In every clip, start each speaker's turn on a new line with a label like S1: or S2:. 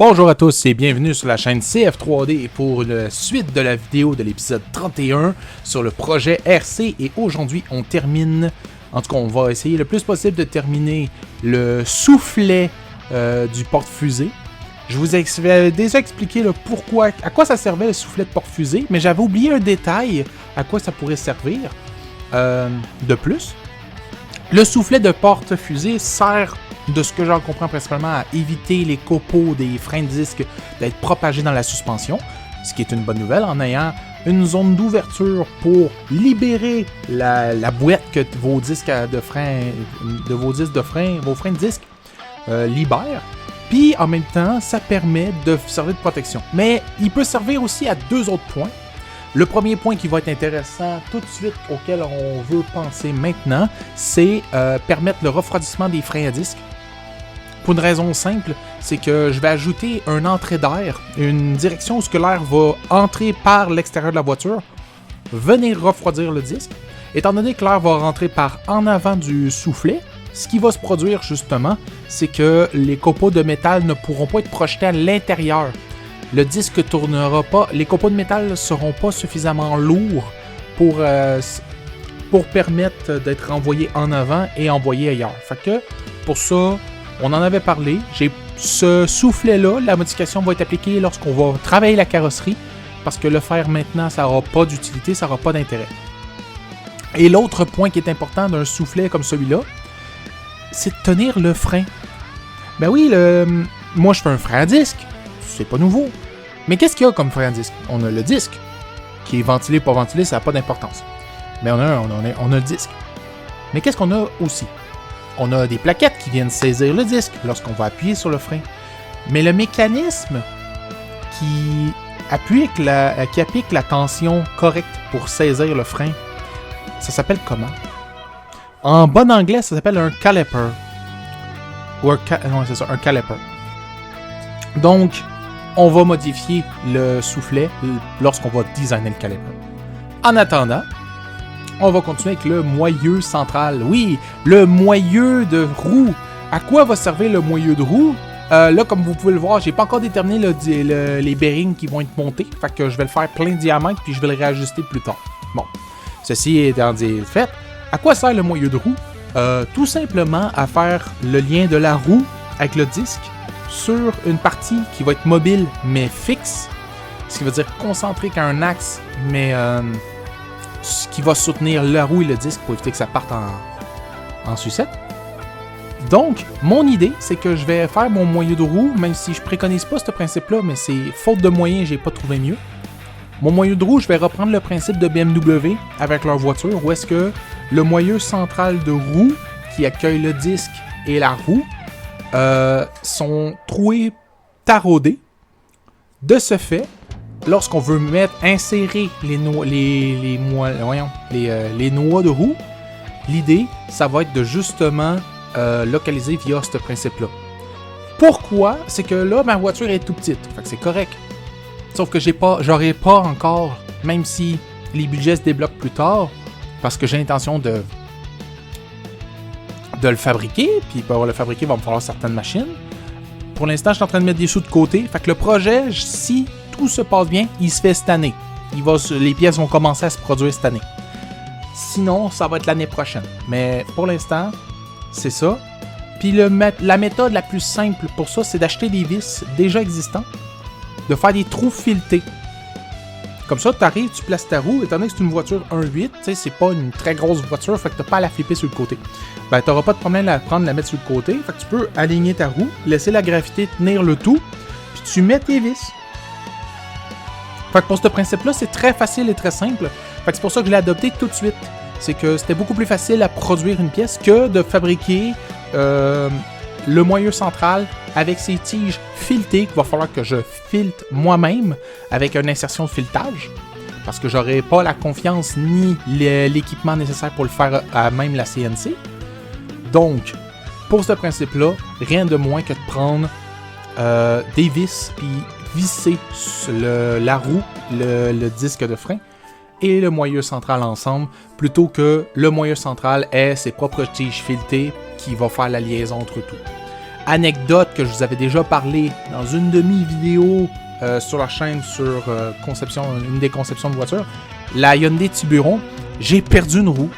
S1: Bonjour à tous et bienvenue sur la chaîne CF3D pour la suite de la vidéo de l'épisode 31 sur le projet RC. Et aujourd'hui, on termine, en tout cas, on va essayer le plus possible de terminer le soufflet du porte-fusée. Je vous avais déjà expliqué le pourquoi, à quoi ça servait le soufflet de porte-fusée, mais j'avais oublié un détail à quoi ça pourrait servir de plus. Le soufflet de porte-fusée sert, de ce que j'en comprends principalement, à éviter les copeaux des freins de disque d'être propagés dans la suspension, ce qui est une bonne nouvelle en ayant une zone d'ouverture pour libérer la boîte que vos disques de frein, vos freins de disque libèrent. Puis en même temps, ça permet de servir de protection. Mais il peut servir aussi à deux autres points. Le premier point qui va être intéressant tout de suite, auquel on veut penser maintenant, c'est permettre le refroidissement des freins à disque. Pour une raison simple, c'est que je vais ajouter une entrée d'air, une direction où l'air va entrer par l'extérieur de la voiture, venir refroidir le disque. Étant donné que l'air va rentrer par en avant du soufflet, ce qui va se produire justement, c'est que les copeaux de métal ne pourront pas être projetés à l'intérieur. Le disque tournera pas, les copeaux de métal ne seront pas suffisamment lourds pour permettre d'être envoyés en avant et envoyés ailleurs. Fait que pour ça, on en avait parlé. Ce soufflet-là, la modification va être appliquée lorsqu'on va travailler la carrosserie, parce que le faire maintenant, ça n'aura pas d'utilité, ça n'aura pas d'intérêt. Et l'autre point qui est important d'un soufflet comme celui-là, c'est de tenir le frein. Ben oui, moi je fais un frein à disque. C'est pas nouveau. Mais qu'est-ce qu'il y a comme frein à disque? On a le disque, qui est ventilé, pas ventilé, ça n'a pas d'importance. Mais on a le disque. Mais qu'est-ce qu'on a aussi? On a des plaquettes qui viennent saisir le disque lorsqu'on va appuyer sur le frein. Mais le mécanisme qui applique la tension correcte pour saisir le frein, ça s'appelle comment? En bon anglais, ça s'appelle un caliper. Ou un caliper. Donc, on va modifier le soufflet lorsqu'on va designer le caliper. En attendant, on va continuer avec le moyeu central. Oui, le moyeu de roue. À quoi va servir le moyeu de roue? Là, comme vous pouvez le voir, j'ai pas encore déterminé les bearings qui vont être montés. Fait que je vais le faire plein de diamètres puis je vais le réajuster plus tard. Bon, ceci étant dit fait, à quoi sert le moyeu de roue? Tout simplement à faire le lien de la roue avec le disque sur une partie qui va être mobile mais fixe. Ce qui veut dire concentrique à un axe, mais ce qui va soutenir la roue et le disque pour éviter que ça parte en sucette. Donc, mon idée, c'est que je vais faire mon moyeu de roue, même si je préconise pas ce principe-là, mais c'est faute de moyens, j'ai pas trouvé mieux. Mon moyeu de roue, je vais reprendre le principe de BMW avec leur voiture, où est-ce que le moyeu central de roue qui accueille le disque et la roue sont troués taraudés. De ce fait, lorsqu'on veut insérer les noix de roue, l'idée, ça va être de justement localiser via ce principe-là. Pourquoi? C'est que là, ma voiture est tout petite, fait que c'est correct. Sauf que j'aurais pas encore, même si les budgets se débloquent plus tard, parce que j'ai l'intention de le fabriquer, puis pour le fabriquer, il va me falloir certaines machines. Pour l'instant, je suis en train de mettre des sous de côté, fait que le projet, si tout se passe bien, il se fait cette année. Les pièces vont commencer à se produire cette année. Sinon, ça va être l'année prochaine. Mais pour l'instant, c'est ça. Puis la méthode la plus simple pour ça, c'est d'acheter des vis déjà existantes, de faire des trous filetés. Comme ça, tu arrives, tu places ta roue, étant donné que c'est une voiture 1.8, tu sais, c'est pas une très grosse voiture, fait que t'as pas à la flipper sur le côté. Ben, t'auras pas de problème à la prendre, la mettre sur le côté, fait que tu peux aligner ta roue, laisser la gravité tenir le tout, puis tu mets tes vis. Fait que pour ce principe-là, c'est très facile et très simple. Fait que c'est pour ça que je l'ai adopté tout de suite. C'est que c'était beaucoup plus facile à produire une pièce que de fabriquer le moyeu central avec ses tiges filetées qu'il va falloir que je filte moi-même avec une insertion de filetage parce que j'aurais pas la confiance ni l'équipement nécessaire pour le faire à même la CNC. Donc, pour ce principe-là, rien de moins que de prendre des vis puis visser la roue, le disque de frein et le moyeu central ensemble, plutôt que le moyeu central ait ses propres tiges filetées qui va faire la liaison entre tout. anecdote que je vous avais déjà parlé dans une demi-vidéo sur la chaîne sur une des conceptions de voiture, la Hyundai Tiburon, j'ai perdu une roue.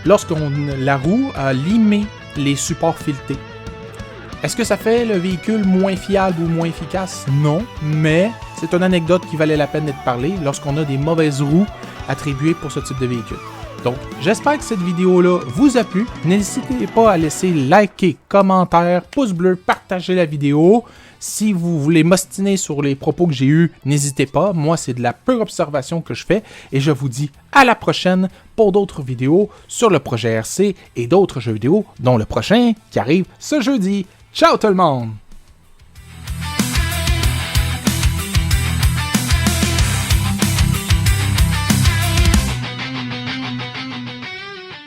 S1: La roue a limé les supports filetés. Est-ce que ça fait le véhicule moins fiable ou moins efficace? Non, mais c'est une anecdote qui valait la peine d'être parlée lorsqu'on a des mauvaises roues attribuées pour ce type de véhicule. Donc, j'espère que cette vidéo-là vous a plu. N'hésitez pas à laisser liker, commentaire, pouce bleu, partager la vidéo. Si vous voulez m'ostiner sur les propos que j'ai eus, n'hésitez pas. Moi, c'est de la pure observation que je fais. Et je vous dis à la prochaine pour d'autres vidéos sur le projet RC et d'autres jeux vidéo, dont le prochain qui arrive ce jeudi. Ciao tout le monde!